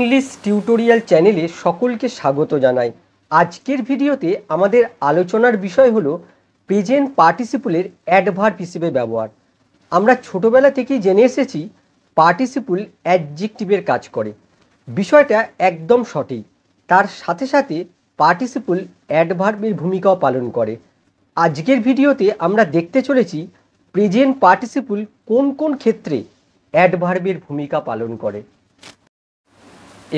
English tutorial চ্যানেলে সকলকে স্বাগত জানাই। আজকের ভিডিওতে আমাদের আলোচনার বিষয় হলো প্রেজেন্ট পার্টিসিপলের অ্যাডভার্ব হিসেবে ব্যবহার। আমরা ছোটবেলা থেকেই জেনে এসেছি পার্টিসিপল অ্যাডজেক্টিভের কাজ করে। বিষয়টা একদম সঠিক। তার সাথে সাথে পার্টিসিপল অ্যাডভার্বের ভূমিকাও পালন করে। আজকের ভিডিওতে আমরা দেখতে চলেছি প্রেজেন্ট পার্টিসিপল কোন কোন ক্ষেত্রে অ্যাডভার্বের ভূমিকা পালন করে।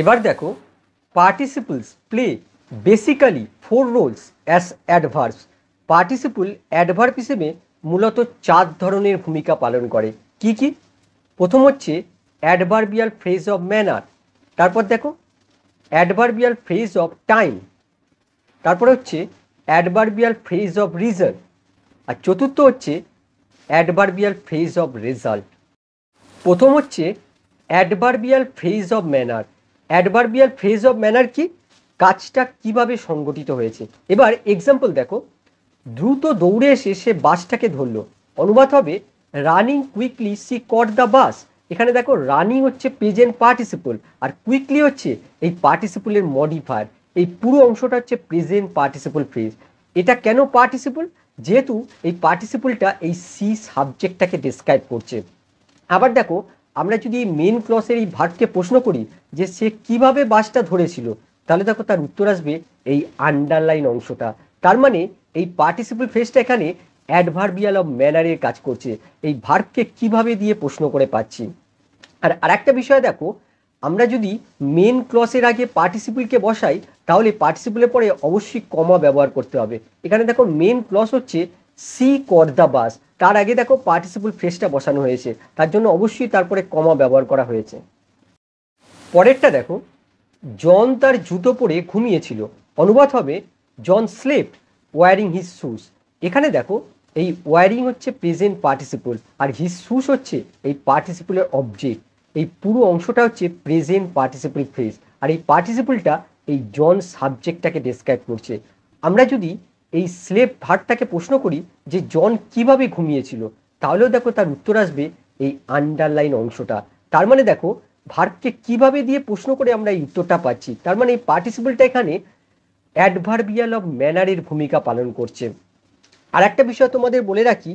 এবার দেখো, participles play basically 4 roles as adverbs. Participle adverb হিসেবে মূলত 4 ধরনের ভূমিকা পালন করে। কি কি? প্রথম হচ্ছে অ্যাডভার্বিয়াল ফ্রেজ অফ ম্যানার, তারপর দেখো অ্যাডভার্বিয়াল ফ্রেজ অফ টাইম, তারপর হচ্ছে অ্যাডভার্বিয়াল ফ্রেজ অফ রিজন, আর চতুর্থ হচ্ছে অ্যাডভার্বিয়াল ফ্রেজ অফ রেজাল্ট। প্রথম হচ্ছে adverbial phrase of manner. Adverbial phrase of manner কি? কাজটা কিভাবে সংগঠিত হয়েছে। এবার এক্সাম্পল দেখো, দ্রুত দৌড়ে এসে সে বাসটাকে ধরলো। অনুবাদ হবে running quickly she caught the bus. এখানে দেখো রানিং হচ্ছে প্রেজেন্ট পার্টিসিপল আর কুইকলি হচ্ছে এই পার্টিসিপলের মডিফায়ার। এই পুরো অংশটা হচ্ছে প্রেজেন্ট পার্টিসিপল ফ্রেজ। এটা কেন পার্টিসিপল? যেহেতু এই পার্টিসিপলটা এই সি সাবজেক্টটাকে ডেসক্রাইব করছে। আবার দেখো, আমরা যদি মেন ক্লসের এই ভার্বকে প্রশ্ন করি যে সে কিভাবে বাসটা ধরেছিল, তাহলে দেখো তার উত্তর আসবে এই আন্ডারলাইন অংশটা। তার মানে এই পার্টিসিপল ফ্রেজটা এখানে অ্যাডভার্বিয়াল অফ ম্যানারের কাজ করছে। এই ভার্বকে কিভাবে দিয়ে প্রশ্ন করে পাচ্ছি। আর আরেকটা বিষয় দেখো, আমরা যদি মেন ক্লসের আগে পার্টিসিপলকে বসাই তাহলে পার্টিসিপলের পরে অবশ্যই কমা ব্যবহার করতে হবে। এখানে দেখো মেন ক্লস হচ্ছে সি কট দ্য বাস, তার আগে দেখো পার্টিসিপল ফ্রেজটা বসানো হয়েছে, তার জন্য অবশ্যই তারপরে কমা ব্যবহার করা হয়েছে। পরেরটা দেখো, জন তার জুতো পরে ঘুমিয়েছিল। অনুবাদ হবে জন স্লেপ্ট ওয়ারিং হিজ শুজ। এখানে দেখো এই ওয়ারিং হচ্ছে প্রেজেন্ট পার্টিসিপল আর হিজ শুজ হচ্ছে এই পার্টিসিপলের অবজেক্ট। এই পুরো অংশটা হচ্ছে প্রেজেন্ট পার্টিসিপল ফ্রেজ আর এই পার্টিসিপলটা এই জন সাবজেক্টটাকে ডেসক্রাইব করছে। আমরা যদি এই স্লেপ ভার্বটাকে প্রশ্ন করি যে জন কিভাবে ঘুমিয়েছিল, তাহলেও দেখো তার উত্তর আসবে এই আন্ডারলাইন অংশটা। তার মানে দেখো ভার্বকে কিভাবে দিয়ে প্রশ্ন করে আমরা এই উত্তরটা পাচ্ছি। তার মানে এই পার্টিসিপলটা এখানে অ্যাডভার্বিয়াল অফ ম্যানারের ভূমিকা পালন করছে। আর একটা বিষয় তোমাদের বলে রাখি,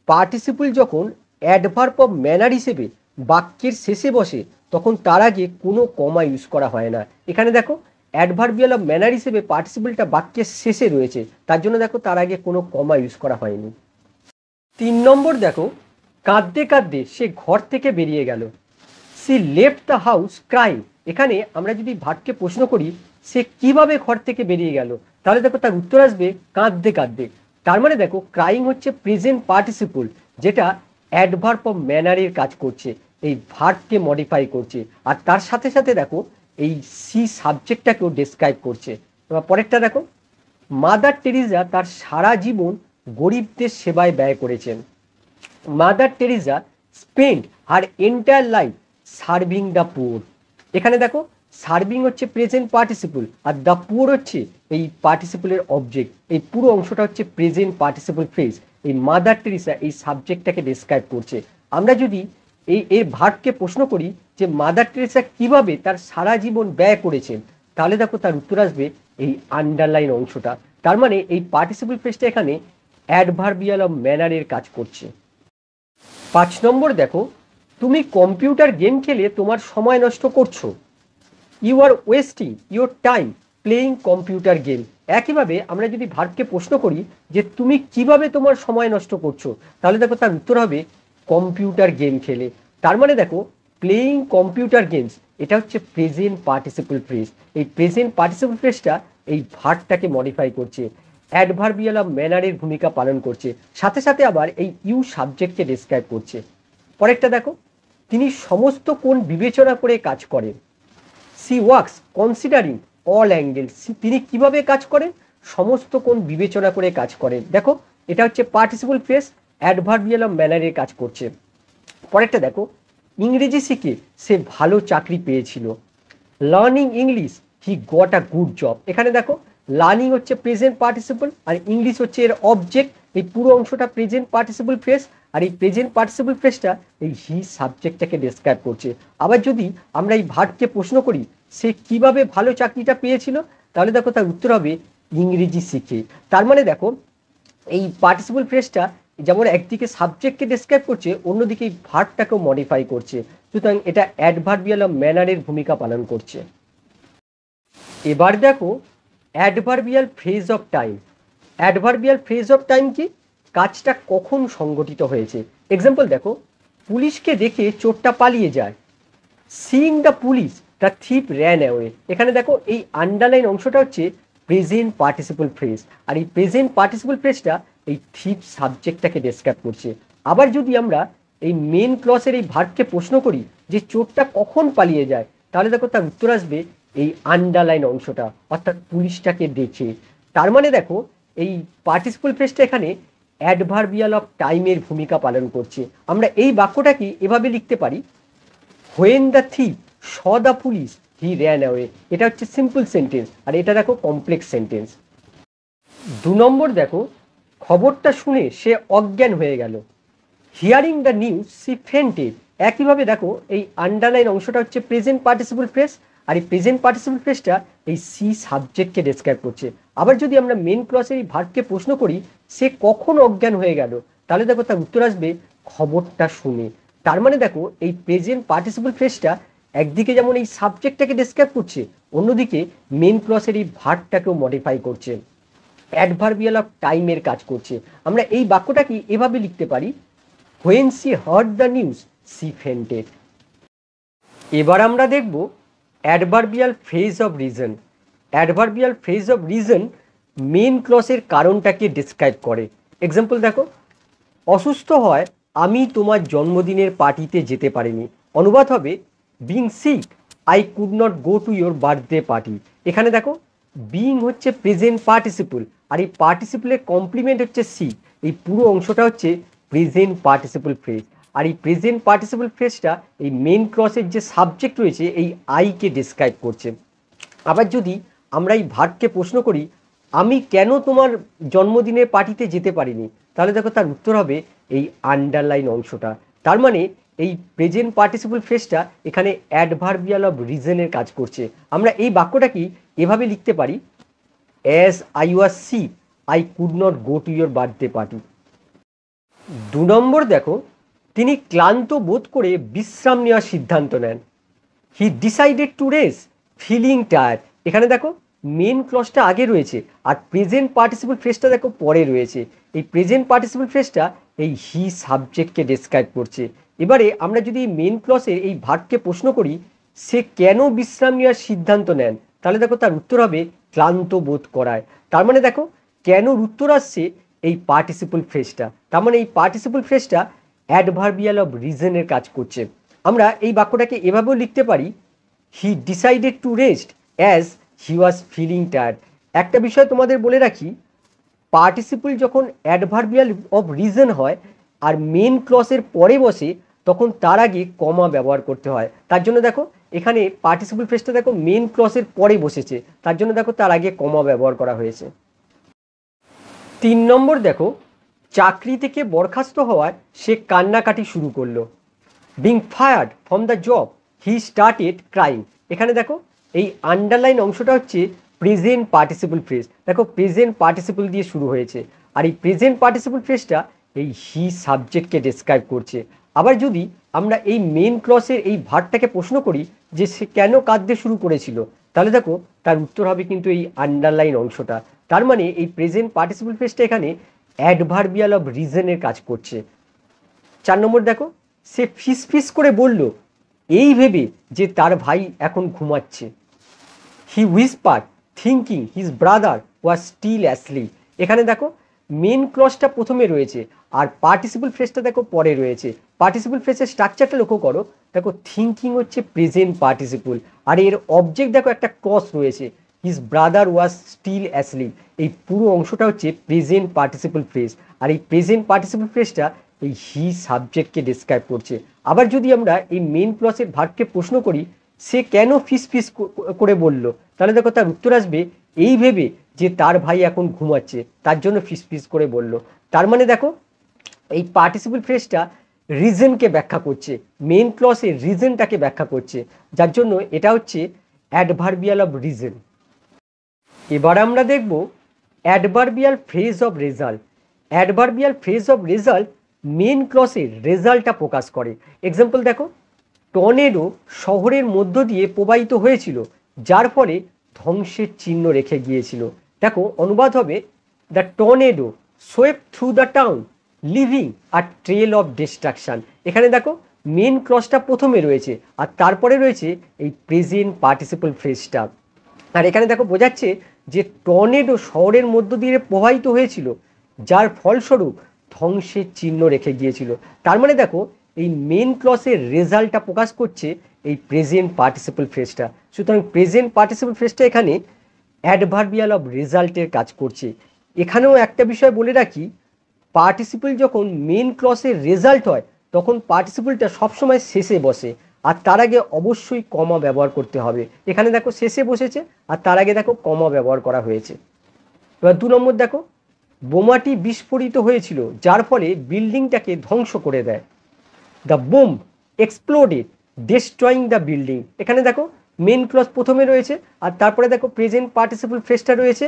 পার্টিসিপল যখন অ্যাডভার্ব অফ ম্যানার হিসেবে বাক্যের শেষে বসে তখন তার আগে কোনো কমা ইউজ করা হয় না। এখানে দেখো অ্যাডভার্বিয়াল অফ ম্যানার হিসেবে পার্টিসিপলটা বাক্যের শেষে রয়েছে, তার জন্য দেখো তার আগে কোনো কমা ইউজ করা হয়নি। 3 নম্বর দেখো, কাঁদতে কাঁদতে সে ঘর থেকে বেরিয়ে গেল। She left the house crying. এখানে আমরা যদি ভার্বকে প্রশ্ন করি সে কিভাবে ঘর থেকে বেরিয়ে গেল, তাহলে দেখো তার উত্তর আসবে কাঁদতে কাঁদতে। তার মানে দেখো ক্রাইং হচ্ছে প্রেজেন্ট পার্টিসিপল যেটা অ্যাডভার্ব অফ ম্যানারের কাজ করছে, এই ভার্বকে মডিফাই করছে। আর তার সাথে সাথে দেখো এই সি সাবজেক্টটাকেও ডেসক্রাইব করছে। এবার পরেরটা দেখো, মাদার টেরিজা তার সারা জীবন গরিবদের সেবায় ব্যয় করেছেন। Mother Teresa spend her entire life serving the poor. এখানে দেখো সার্ভিং হচ্ছে present participle are the poor হচ্ছে এই পার্টিসিপলের অবজেক্ট। এই পুরো অংশটা হচ্ছে প্রেজেন্ট পার্টিসিপল ফ্রেজ। এই মাদার টেরিসা এই সাবজেক্টটাকে ডেসক্রাইব করছে। আমরা যদি এর ভার্বকে প্রশ্ন করি যে মাদার টেরিসা কিভাবে তার সারা জীবন ব্যয় করেছেন, তাহলে দেখো তার উত্তর আসবে এই আন্ডারলাইন অংশটা। তার মানে এই পার্টিসিপল ফ্রেজটা এখানে অ্যাডভার্বিয়াল অফ ম্যানারের কাজ করছে। 5 নম্বর দেখো, তুমি কম্পিউটার গেম খেলে তোমার সময় নষ্ট করছো। You are wasting your time playing computer game. একইভাবে আমরা যদি ভার্বকে প্রশ্ন করি যে তুমি কিভাবে তোমার সময় নষ্ট করছো, তাহলে দেখো তার উত্তর হবে কম্পিউটার গেম খেলে। তার মানে দেখো প্লেয়িং কম্পিউটার গেমস এটা হচ্ছে প্রেজেন্ট পার্টিসিপল ফ্রেজ। এই প্রেজেন্ট পার্টিসিপল ফ্রেজটা এই ভার্বটাকে মডিফাই করছে, অ্যাডভার্বিয়াল অফ ম্যানারের ভূমিকা পালন করছে, সাথে সাথে আবার এই ইউ সাবজেক্টকে ডেসক্রাইব করছে। পরেরটা দেখো, তিনি সমস্ত কোণ বিবেচনা করে কাজ করেন। She works considering all angles. তিনি কিভাবে কাজ করেন? সমস্ত কোণ বিবেচনা করে কাজ করেন। দেখো এটা হচ্ছে পার্টিসিপল ফ্রেজ, অ্যাডভার্বিয়াল অফ ম্যানারের কাজ করছে। পরেরটা দেখো, ইংরেজি শিখে সে ভালো চাকরি পেয়েছিল। Learning English he got a good job. এখানে দেখো লার্নিং হচ্ছে প্রেজেন্ট পার্টিসিপল আর ইংলিশ হচ্ছে এর অবজেক্ট, এই পুরো অংশটা প্রেজেন্ট পার্টিসিপল ফ্রেজ, আর এই প্রেজেন্ট পার্টিসিপল ফ্রেজটা এই হি সাবজেক্টটাকে ডেসক্রাইব করছে। আবার যদি আমরা এই ভার্বকে প্রশ্ন করি সে কিভাবে ভালো চাকরিটা পেয়েছিল, তাহলে দেখো তার উত্তর হবে ইংরেজি শিখে। তার মানে দেখো এই পার্টিসিপল ফ্রেজটা যেমন একদিকে সাবজেক্টকে ডেসক্রাইব করছে, অন্যদিকে এই ভার্বটাকেও মডিফাই করছে, সুতরাং এটা অ্যাডভার্বিয়াল অফ ম্যানারের ভূমিকা পালন করছে। এবার দেখো adverbial phrase of time. Adverbial phrase of time কি? কাজটা কখন সংগঠিত হয়েছে। এক্সাম্পল দেখো, পুলিশকে দেখে চোরটা পালিয়ে যায়। Seeing the police the thief ran away. এখানে দেখো এই আন্ডারলাইন অংশটা হচ্ছে প্রেজেন্ট পার্টিসিপল ফ্রেজ, আর এই প্রেজেন্ট পার্টিসিপল ফ্রেজটা এই থিপ সাবজেক্টটাকে ডেসক্রাইব করছে। আবার যদি আমরা এই মেন ক্লসের এই ভার্বকে প্রশ্ন করি যে চোরটা কখন পালিয়ে যায়, তাহলে দেখো তার উত্তর আসবে এই আন্ডারলাইন অংশটা, অর্থাৎ পুলিশটাকে দেখে। তার মানে দেখো এই পার্টিসিপল ফ্রেজটা এখানে অ্যাডভার্বিয়াল অফ টাইমের ভূমিকা পালন করছে। আমরা এই বাক্যটাকে এভাবে লিখতে পারি, when the thief saw the police he ran away. এটা হচ্ছে সিম্পল সেন্টেন্স, আর এটা দেখো কমপ্লেক্স সেন্টেন্স। 2 নম্বর দেখো, খবরটা শুনে সে অজ্ঞান হয়ে গেল। Hearing the news she ফেন্টেড। একইভাবে দেখো এই আন্ডারলাইন অংশটা হচ্ছে প্রেজেন্ট পার্টিসিপল ফ্রেজ, আর এই প্রেজেন্ট পার্টিসিপল ফ্রেজটা এই সি সাবজেক্টকে ডেসক্রাইব করছে। আবার যদি আমরা মেন ক্লসের এই ভার্বকে প্রশ্ন করি সে কখন অজ্ঞান হয়ে গেল, তাহলে দেখো তার উত্তর আসবে খবরটা শুনে। তার মানে দেখো এই প্রেজেন্ট পার্টিসিপল ফ্রেজটা একদিকে যেমন এই সাবজেক্টটাকে ডেসক্রাইব করছে, অন্যদিকে মেন ক্লসের এই ভার্বটাকেও মডিফাই করছে, অ্যাডভার্বিয়াল অফ টাইমের কাজ করছে। আমরা এই বাক্যটাকে এভাবে লিখতে পারি, when she heard the news she fainted. এবার আমরা দেখব adverbial phrase of reason. Adverbial phrase of reason main ক্লসের কারণটাকে ডেসক্রাইব করে। এক্সাম্পল দেখো, অসুস্থ হয় আমি তোমার জন্মদিনের পার্টিতে যেতে পারিনি। অনুবাদ হবে, being sick I could not go to your birthday party. এখানে দেখো বিং হচ্ছে প্রেজেন্ট পার্টিসিপল, আর এই পার্টিসিপলের কমপ্লিমেন্ট হচ্ছে সি। এই পুরো অংশটা হচ্ছে প্রেজেন্ট পার্টিসিপল ফ্রেজ, আর এই প্রেজেন্ট পার্টিসিপল ফ্রেজটা এই মেন ক্লসের যে সাবজেক্ট রয়েছে এই আইকে ডেসক্রাইব করছে। আবার যদি আমরা এই ভার্বকে প্রশ্ন করি আমি কেন তোমার জন্মদিনের পার্টিতে যেতে পারিনি, তাহলে দেখো তার উত্তর হবে এই আন্ডারলাইন অংশটা। তার মানে এই প্রেজেন্ট পার্টিসিপল ফ্রেজটা এখানে অ্যাডভার্বিয়াল অফ রিজনের কাজ করছে। আমরা এই বাক্যটাকে এভাবে লিখতে পারি, as I was sick I could not go to your birthday party. 2 number দেখো, তিনি ক্লান্ত বোধ করে বিশ্রাম নেওয়ার সিদ্ধান্ত নেন। He decided to rest feeling tired. এখানে দেখো মেন ক্লসটা আগে রয়েছে, আর প্রেজেন্ট পার্টিসিপল ফ্রেজটা দেখো পরে রয়েছে। এই প্রেজেন্ট পার্টিসিপল ফ্রেজটা এই হি সাবজেক্টকে ডেসক্রাইব করছে। এবারে আমরা যদি মেন ক্লসের এই ভার্বকে প্রশ্ন করি সে কেন বিশ্রাম নেওয়ার সিদ্ধান্ত নেন, তাহলে দেখো তার উত্তর হবে ক্লান্ত বোধ করায়। তার মানে দেখো কেন উত্তর আসছে এই পার্টিসিপল ফ্রেজটা। তার মানে এই পার্টিসিপল ফ্রেজটা অ্যাডভার্বিয়াল অফ রিজনের কাজ করছে। আমরা এই বাক্যটাকে এভাবেও লিখতে পারি, he decided to rest as he was feeling tired. একটা বিষয় তোমাদের বলে রাখি, পার্টিসিপল যখন অ্যাডভার্বিয়াল অফ রিজন হয় আর মেন ক্লসের পরে বসে তখন তার আগে কমা ব্যবহার করতে হয়। তার জন্য দেখো এখানে পার্টিসিপল ফ্রেজটা দেখো মেন ক্লসের পরে বসেছে, তার জন্য দেখো তার আগে কমা ব্যবহার করা হয়েছে। 3 নম্বর দেখো, চাকরি থেকে বরখাস্ত হওয়ায় সে কান্নাকাটি শুরু করলো। Being fired from the job he started crime. এখানে দেখো এই আন্ডারলাইন অংশটা হচ্ছে প্রেজেন্ট পার্টিসিপল ফ্রেজ। দেখো প্রেজেন্ট পার্টিসিপল দিয়ে শুরু হয়েছে, আর এই প্রেজেন্ট পার্টিসিপল ফ্রেজটা এই হি সাবজেক্টকে ডেসক্রাইব করছে। আবার যদি আমরা এই মেন ক্লসের এই ভার্বটাকে প্রশ্ন করি যে সে কেন কাঁদতে শুরু করেছিল, তাহলে দেখো তার উত্তর হবে কিন্তু এই আন্ডারলাইন অংশটা। তার মানে এই প্রেজেন্ট পার্টিসিপল ফ্রেজটা এখানে অ্যাডভার্বিয়াল অফ রিজনের কাজ করছে। 4 নম্বর দেখো, সে ফিস ফিস করে বলল এই ভেবে যে তার ভাই এখন ঘুমাচ্ছে। He whispered thinking his brother was still asleep. এখানে দেখো মেন ক্লসটা প্রথমে রয়েছে আর পার্টিসিপল ফ্রেজটা দেখো পরে রয়েছে। পার্টিসিপল ফ্রেজের স্ট্রাকচারটা লক্ষ্য করো, দেখো থিঙ্কিং হচ্ছে প্রেজেন্ট পার্টিসিপল, আর এর অবজেক্ট দেখো একটা ক্লস রয়েছে, his brother was still asleep. এই পুরো অংশটা হচ্ছে প্রেজেন্ট পার্টিসিপল ফ্রেজ, আর এই প্রেজেন্ট পার্টিসিপল ফ্রেজটা এই হি সাবজেক্টকে ডেসক্রাইব করছে। আবার যদি আমরা এই মেন ক্লসের ভার্বকে প্রশ্ন করি সে কেন ফিস ফিস করে বলল, তাহলে দেখো তার উত্তর আসবে এই ভেবে যে তার ভাই এখন ঘুমাচ্ছে তার জন্য ফিস ফিস করে বলল। তার মানে দেখো এই পার্টিসিপল ফ্রেজটা রিজনকে ব্যাখ্যা করছে, মেন ক্লসের রিজনটাকে ব্যাখ্যা করছে, যার জন্য এটা হচ্ছে অ্যাডভার্বিয়াল অফ রিজন। এবার আমরা দেখব adverbial phrase of result. Adverbial phrase of result main ক্লসের রেজাল্টটা প্রকাশ করে। এক্সাম্পল দেখো, টর্নেডো শহরের মধ্য দিয়ে প্রবাহিত হয়েছিল, যার ফলে ধ্বংসের চিহ্ন রেখে গিয়েছিল। দেখো অনুবাদ হবে, the tornado swept through the town leaving a trail of destruction. এখানে দেখো মেন ক্লসটা প্রথমে রয়েছে আর তারপরে রয়েছে এই প্রেজেন্ট পার্টিসিপল ফ্রেজটা। আর এখানে দেখো বোঝাচ্ছে যে টর্নেডো শহরের মধ্য দিয়ে প্রবাহিত হয়েছিল, যার ফলস্বরূপ ধ্বংসের চিহ্ন রেখে গিয়েছিল। তার মানে দেখো এই মেন ক্লসের রেজাল্টটা প্রকাশ করছে এই প্রেজেন্ট পার্টিসিপল ফ্রেজটা। সুতরাং প্রেজেন্ট পার্টিসিপল ফ্রেজটা এখানে অ্যাডভার্বিয়াল অফ রেজাল্টের কাজ করছে। এখানেও একটা বিষয় বলে রাখি, পার্টিসিপল যখন মেন ক্লসের রেজাল্ট হয় তখন পার্টিসিপলটা সবসময় শেষে বসে, আর তার আগে অবশ্যই কমা ব্যবহার করতে হবে। এখানে দেখো শেষে বসেছে আর তার আগে দেখো কমা ব্যবহার করা হয়েছে। এবার 2 নম্বর দেখো, বোমাটি বিস্ফোরিত হয়েছিল, যার ফলে বিল্ডিংটাকে ধ্বংস করে দেয়। The bomb exploded destroying the building. এখানে দেখো মেন ক্লস প্রথমে রয়েছে আর তারপরে দেখো প্রেজেন্ট পার্টিসিপল ফ্রেজটা রয়েছে।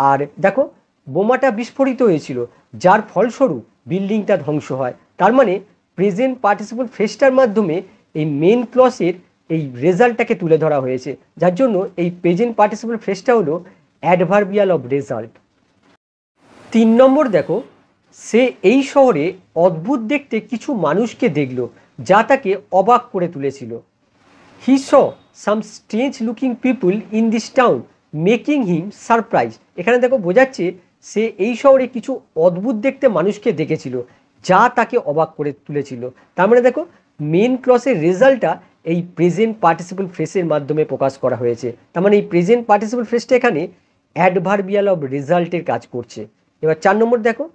আর দেখো বোমাটা বিস্ফোরিত হয়েছিল, যার ফলস্বরূপ বিল্ডিংটা ধ্বংস হয়। তার মানে প্রেজেন্ট পার্টিসিপল ফ্রেজটার মাধ্যমে এই মেন ক্লসের এই রেজাল্টটাকে তুলে ধরা হয়েছে, যার জন্য এই প্রেজেন্ট পার্টিসিপল ফ্রেজটা হলো অ্যাডভার্বিয়াল অফ রেজাল্ট। 3 নম্বর দেখো, সে এই শহরে অদ্ভুত দেখতে কিছু মানুষকে দেখল, যা তাকে অবাক করে তুলেছিল। He saw some strange looking people in this town making him surprise. এখানে দেখো বোঝাচ্ছে সে এই শহরে কিছু অদ্ভুত দেখতে মানুষকে দেখেছিল, যা তাকে অবাক করে তুলেছিল। তার মানে দেখো মেন ক্লসের রেজাল্টটা এই প্রেজেন্ট পার্টিসিপল ফ্রেজের মাধ্যমে প্রকাশ করা হয়েছে। তার মানে এই প্রেজেন্ট পার্টিসিপল ফ্রেজটা এখানে অ্যাডভার্বিয়াল অফ রেজাল্টের কাজ করছে। এবার 4 নম্বর দেখো,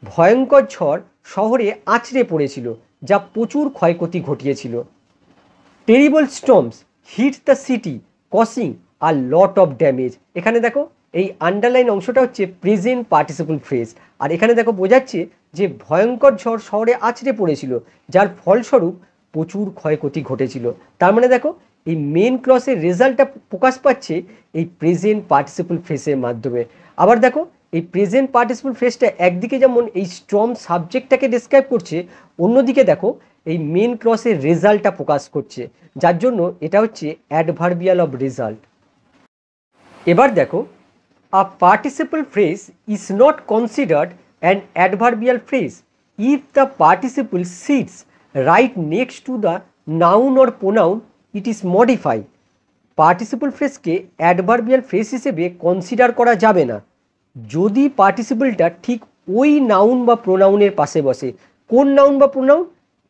ভয়ঙ্কর ঝড় শহরে আছড়ে পড়েছিল, যা প্রচুর ক্ষয়ক্ষতি ঘটিয়েছিল। Terrible storms hit the city causing a lot of damage. এখানে দেখো এই আন্ডারলাইন অংশটা হচ্ছে প্রেজেন্ট পার্টিসিপল ফ্রেজ, আর এখানে দেখো বোঝাচ্ছে যে ভয়ঙ্কর ঝড় শহরে আছড়ে পড়েছিল, যার ফলস্বরূপ প্রচুর ক্ষয়ক্ষতি ঘটেছিল। তার মানে দেখো এই মেন ক্লসের রেজাল্টটা প্রকাশ পাচ্ছে এই প্রেজেন্ট পার্টিসিপল ফ্রেজের মাধ্যমে। আবার দেখো এই প্রেজেন্ট পার্টিসিপল ফ্রেজটা একদিকে যেমন এই স্ট্রং সাবজেক্টটাকে ডিসক্রাইব করছে, অন্যদিকে দেখো এই মেন ক্লসের রেজাল্টটা প্রকাশ করছে, যার জন্য এটা হচ্ছে অ্যাডভার্বিয়াল অফ রেজাল্ট। এবার দেখো, a participle phrase is not considered an adverbial phrase if the participle sits right next to the noun or pronoun it is modified. Participle ফ্রেজকে অ্যাডভার্বিয়াল ফ্রেজ হিসেবে কনসিডার করা যাবে না যদি পার্টিসিপলটা ঠিক ওই নাউন বা প্রোনাউনের পাশে বসে। কোন নাউন বা প্রোনাউন?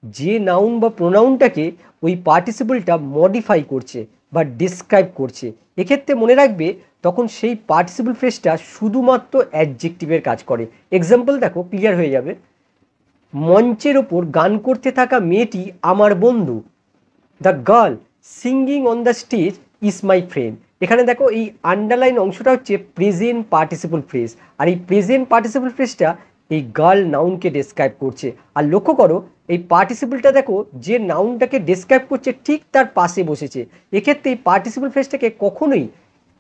যে নাউন বা প্রোনাউনটাকে ওই পার্টিসিপলটা মডিফাই করছে বা ডিসক্রাইব করছে। এক্ষেত্রে মনে রাখবে তখন সেই পার্টিসিপল ফ্রেজটা শুধুমাত্র অ্যাডজেক্টিভের কাজ করে। এক্সাম্পল দেখো ক্লিয়ার হয়ে যাবে। মঞ্চের ওপর গান করতে থাকা মেয়েটি আমার বন্ধু। The girl singing on the stage is my friend. এখানে দেখো এই আন্ডারলাইন অংশটা হচ্ছে প্রেজেন্ট পার্টিসিপল ফ্রেজ, আর এই প্রেজেন্ট পার্টিসিপল ফ্রেজটা এই গার্ল নাউনকে ডেসক্রাইব করছে। আর লক্ষ্য করো এই পার্টিসিপলটা দেখো যে নাউনটাকে ডেসক্রাইব করছে ঠিক তার পাশে বসেছে। এক্ষেত্রে এই পার্টিসিপল ফ্রেজটাকে কখনোই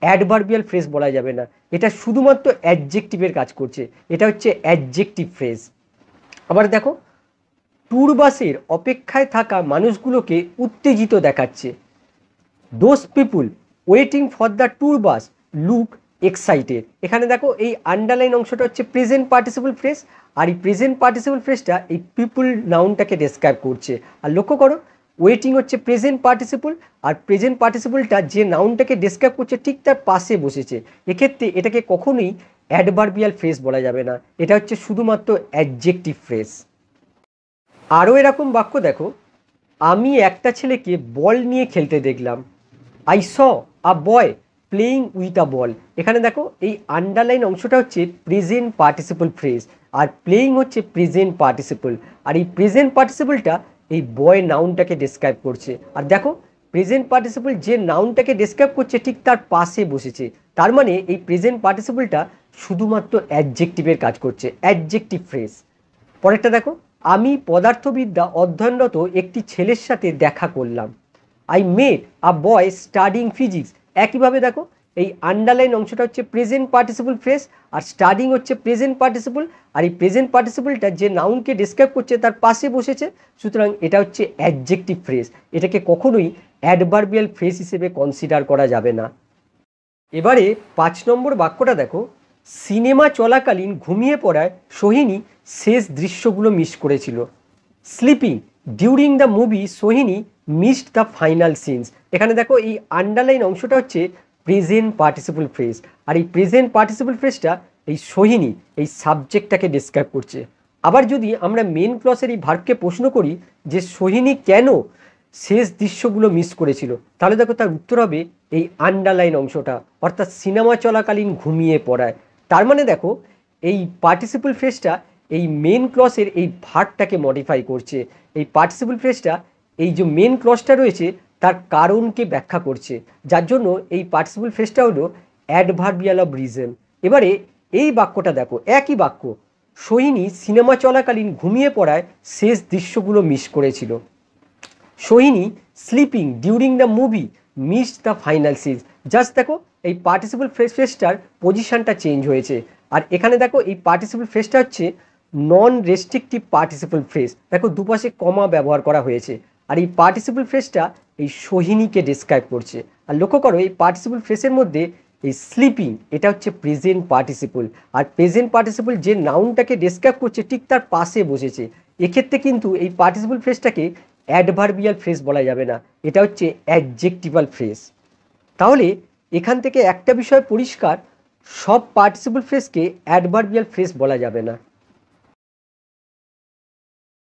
অ্যাডভার্বিয়াল ফ্রেজ বলা যাবে না, এটা শুধুমাত্র অ্যাডজেক্টিভের কাজ করছে, এটা হচ্ছে অ্যাডজেক্টিভ ফ্রেজ। আবার দেখো, ট্যুর বাসের অপেক্ষায় থাকা মানুষগুলোকে উত্তেজিত দেখাচ্ছে। Those people waiting for the tour bus look excited. এখানে দেখো এই আন্ডারলাইন অংশটা হচ্ছে প্রেজেন্ট পার্টিসিপল ফ্রেজ, আর এই প্রেজেন্ট পার্টিসিপল ফ্রেজটা এই পিপুল নাউনটাকে ডেসক্রাইব করছে। আর লক্ষ্য করো ওয়েটিং হচ্ছে প্রেজেন্ট পার্টিসিপল, আর প্রেজেন্ট পার্টিসিপলটা যে নাউনটাকে ডেসক্রাইব করছে ঠিক তার পাশে বসেছে। এক্ষেত্রে এটাকে কখনোই অ্যাডভার্বিয়াল ফ্রেজ বলা যাবে না, এটা হচ্ছে শুধুমাত্র অ্যাডজেক্টিভ ফ্রেজ। আরও এরকম বাক্য দেখো, আমি একটা ছেলেকে বল নিয়ে খেলতে দেখলাম। I saw a boy playing with a ball. এখানে দেখো এই আন্ডারলাইন অংশটা হচ্ছে প্রেজেন্ট পার্টিসিপল ফ্রেজ, আর প্লেয়িং হচ্ছে প্রেজেন্ট পার্টিসিপল, আর এই প্রেজেন্ট পার্টিসিপলটা এই বয় নাউনটাকে ডেসক্রাইব করছে। আর দেখো প্রেজেন্ট পার্টিসিপল যে নাউনটাকে ডেসক্রাইব করছে ঠিক তার পাশে বসেছে, তার মানে এই প্রেজেন্ট পার্টিসিপলটা শুধুমাত্র অ্যাডজেক্টিভের কাজ করছে, অ্যাডজেক্টিভ ফ্রেজ। পরেরটা দেখো, আমি পদার্থবিদ্যা অধ্যয়নরত একটি ছেলের সাথে দেখা করলাম। I met a boy studying physics. একইভাবে দেখো এই আন্ডারলাইন অংশটা হচ্ছে present participle phrase, are studying হচ্ছে প্রেজেন্ট পার্টিসিপল, আর এই প্রেজেন্ট পার্টিসিপলটা যে নাউনকে ডিসক্রাইব করছে তার পাশে বসেছে, সুতরাং এটা হচ্ছে অ্যাডজেক্টিভ ফ্রেজ। এটাকে কখনোই অ্যাডভার্বিয়াল ফ্রেজ হিসেবে কনসিডার করা যাবে না। এবারে 5 নম্বর বাক্যটা দেখো, সিনেমা চলাকালীন ঘুমিয়ে পড়ায় সোহিনী শেষ দৃশ্যগুলো মিস করেছিল। Sleeping during the movie Sohini missed the final scenes. এখানে দেখো এই আন্ডারলাইন অংশটা হচ্ছে প্রেজেন্ট পার্টিসিপল ফ্রেজ, আর এই প্রেজেন্ট পার্টিসিপল ফ্রেজটা এই সোহিনী এই সাবজেক্টটাকে ডিসক্রাইব করছে। আবার যদি আমরা মেন ক্লসের এই ভার্বকে প্রশ্ন করি যে সোহিনী কেন শেষ দৃশ্যগুলো মিস করেছিল, তাহলে দেখো তার উত্তর হবে এই আন্ডারলাইন অংশটা, অর্থাৎ সিনেমা চলাকালীন ঘুমিয়ে পড়ায়। তার মানে দেখো এই পার্টিসিপল ফ্রেজটা এই মেন ক্লসের এই ভার্বটাকে মডিফাই করছে। এই পার্টিসিপল ফ্রেজটা এই যে মেন ক্লসটা রয়েছে তার কারণকে ব্যাখ্যা করছে, যার জন্য এই পার্টিসিপল ফ্রেজটা হলো অ্যাডভার্বিয়াল অফ রিজন। এবারে এই বাক্যটা দেখো, একই বাক্য, সোহিনী সিনেমা চলাকালীন ঘুমিয়ে পড়ায় শেষ দৃশ্যগুলো মিস করেছিল। Sohini sleeping during the movie missed the final scenes. Just দেখো এই পার্টিসিপল ফ্রেজটার পজিশনটা চেঞ্জ হয়েছে, আর এখানে দেখো এই পার্টিসিপল ফ্রেজটা হচ্ছে নন রেস্ট্রিকটিভ পার্টিসিপল ফ্রেজ। দেখো দুপাশে কমা ব্যবহার করা হয়েছে, আর এই পার্টিসিপল ফ্রেজটা এই সোহিনীকে ডিসক্রাইব করছে। আর লক্ষ্য করো এই পার্টিসিপল ফ্রেজের মধ্যে এই স্লিপিং এটা হচ্ছে প্রেজেন্ট পার্টিসিপল, আর প্রেজেন্ট পার্টিসিপল যে নাউনটাকে ডিসক্রাইব করছে ঠিক তার পাশে বসেছে। এক্ষেত্রে কিন্তু এই পার্টিসিপল ফ্রেজটাকে অ্যাডভার্বিয়াল ফ্রেজ বলা যাবে না, এটা হচ্ছে অ্যাডজেক্টিভাল ফ্রেজ। তাহলে এখান থেকে একটা বিষয় পরিষ্কার, সব পার্টিসিপল ফ্রেজকে অ্যাডভার্বিয়াল ফ্রেজ বলা যাবে না।